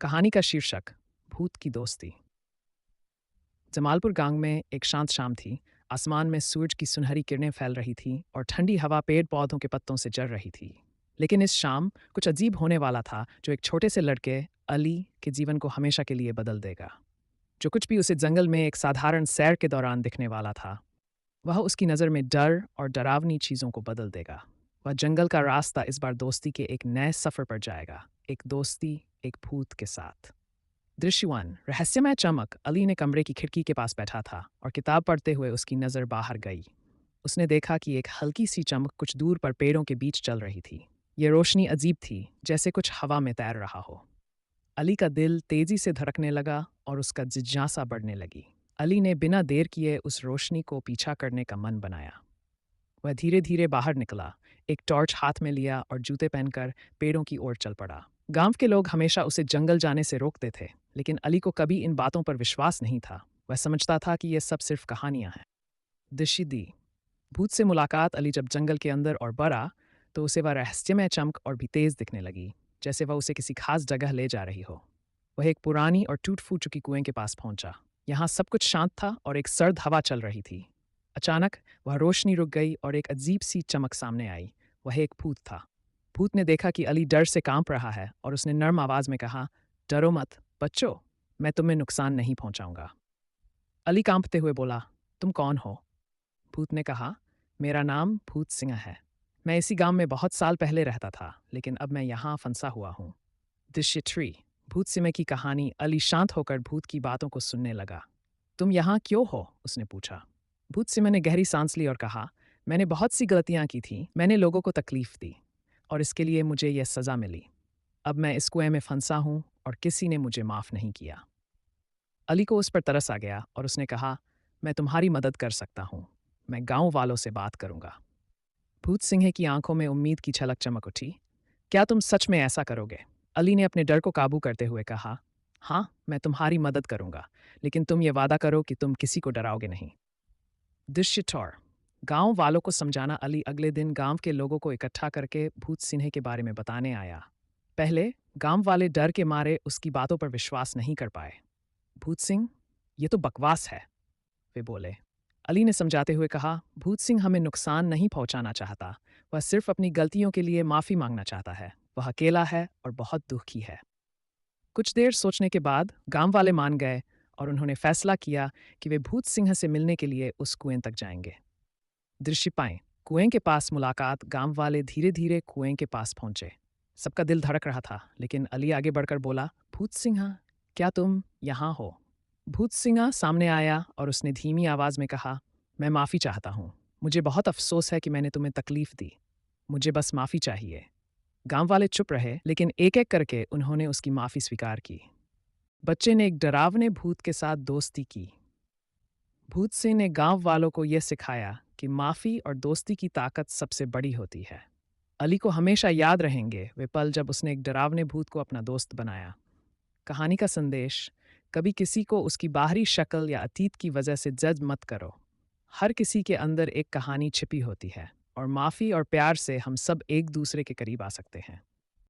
कहानी का शीर्षक भूत की दोस्ती। जमालपुर गांव में एक शांत शाम थी। आसमान में सूरज की सुनहरी किरणें फैल रही थीं और ठंडी हवा पेड़ पौधों के पत्तों से जल रही थी। लेकिन इस शाम कुछ अजीब होने वाला था जो एक छोटे से लड़के अली के जीवन को हमेशा के लिए बदल देगा। जो कुछ भी उसे जंगल में एक साधारण सैर के दौरान दिखने वाला था, वह उसकी नज़र में डर और डरावनी चीज़ों को बदल देगा। वह जंगल का रास्ता इस बार दोस्ती के एक नए सफ़र पर जाएगा, एक दोस्ती एक भूत के साथ। दृश्य 1। रहस्यमय चमक। अली ने कमरे की खिड़की के पास बैठा था और किताब पढ़ते हुए उसकी नज़र बाहर गई। उसने देखा कि एक हल्की सी चमक कुछ दूर पर पेड़ों के बीच चल रही थी। ये रोशनी अजीब थी, जैसे कुछ हवा में तैर रहा हो। अली का दिल तेजी से धड़कने लगा और उसका जिज्ञासा बढ़ने लगी। अली ने बिना देर किए उस रोशनी को पीछा करने का मन बनाया। वह धीरे धीरे बाहर निकला, एक टॉर्च हाथ में लिया और जूते पहनकर पेड़ों की ओर चल पड़ा। गांव के लोग हमेशा उसे जंगल जाने से रोकते थे, लेकिन अली को कभी इन बातों पर विश्वास नहीं था। वह समझता था कि ये सब सिर्फ कहानियां हैं। दृश्य दी। भूत से मुलाकात। अली जब जंगल के अंदर और बढ़ा तो उसे वह रहस्यमय चमक और भी तेज दिखने लगी, जैसे वह उसे किसी खास जगह ले जा रही हो। वह एक पुरानी और टूट फूट चुकी कुएं के पास पहुंचा। यहाँ सब कुछ शांत था और एक सर्द हवा चल रही थी। अचानक वह रोशनी रुक गई और एक अजीब सी चमक सामने आई। वह एक भूत था। भूत ने देखा कि अली डर से कांप रहा है और उसने नर्म आवाज में कहा, डरो मत बच्चों, मैं तुम्हें नुकसान नहीं पहुंचाऊंगा। अली कांपते हुए बोला, तुम कौन हो? भूत ने कहा, मेरा नाम भूत सिंह है। मैं इसी गांव में बहुत साल पहले रहता था, लेकिन अब मैं यहाँ फंसा हुआ हूँ। दृश्य 3। भूत सिंह की कहानी। अली शांत होकर भूत की बातों को सुनने लगा। तुम यहाँ क्यों हो? उसने पूछा। भूत सिंह ने गहरी सांस ली और कहा, मैंने बहुत सी गलतियां की थी। मैंने लोगों को तकलीफ दी और इसके लिए मुझे यह सज़ा मिली। अब मैं इस कुएं में फंसा हूं और किसी ने मुझे माफ़ नहीं किया। अली को उस पर तरस आ गया और उसने कहा, मैं तुम्हारी मदद कर सकता हूँ। मैं गांव वालों से बात करूंगा। भूत सिंह की आंखों में उम्मीद की झलक चमक उठी। क्या तुम सच में ऐसा करोगे? अली ने अपने डर को काबू करते हुए कहा, हाँ, मैं तुम्हारी मदद करूंगा, लेकिन तुम ये वादा करो कि तुम किसी को डराओगे नहीं। दृश्य 4। गांव वालों को समझाना। अली अगले दिन गांव के लोगों को इकट्ठा करके भूत सिन्हे के बारे में बताने आया। पहले गांव वाले डर के मारे उसकी बातों पर विश्वास नहीं कर पाए। भूत सिंह, ये तो बकवास है, वे बोले। अली ने समझाते हुए कहा, भूत सिंह हमें नुकसान नहीं पहुंचाना चाहता। वह सिर्फ अपनी गलतियों के लिए माफ़ी मांगना चाहता है। वह अकेला है और बहुत दुखी है। कुछ देर सोचने के बाद गांव वाले मान गए और उन्होंने फैसला किया कि वे भूत सिंह से मिलने के लिए उस कुएं तक जाएंगे। दृश्य पाएं। कुएं के पास मुलाकात। गांव वाले धीरे धीरे कुएं के पास पहुंचे। सबका दिल धड़क रहा था, लेकिन अली आगे बढ़कर बोला, भूत सिंह, क्या तुम यहाँ हो? भूत सिंह सामने आया और उसने धीमी आवाज में कहा, मैं माफ़ी चाहता हूँ। मुझे बहुत अफसोस है कि मैंने तुम्हें तकलीफ दी। मुझे बस माफ़ी चाहिए। गांव वाले चुप रहे, लेकिन एक एक करके उन्होंने उसकी माफ़ी स्वीकार की। बच्चे ने एक डरावने भूत के साथ दोस्ती की। भूत सिंह ने गांव वालों को यह सिखाया कि माफ़ी और दोस्ती की ताकत सबसे बड़ी होती है। अली को हमेशा याद रहेंगे वे पल जब उसने एक डरावने भूत को अपना दोस्त बनाया। कहानी का संदेश। कभी किसी को उसकी बाहरी शक्ल या अतीत की वजह से जज मत करो। हर किसी के अंदर एक कहानी छिपी होती है और माफ़ी और प्यार से हम सब एक दूसरे के करीब आ सकते हैं।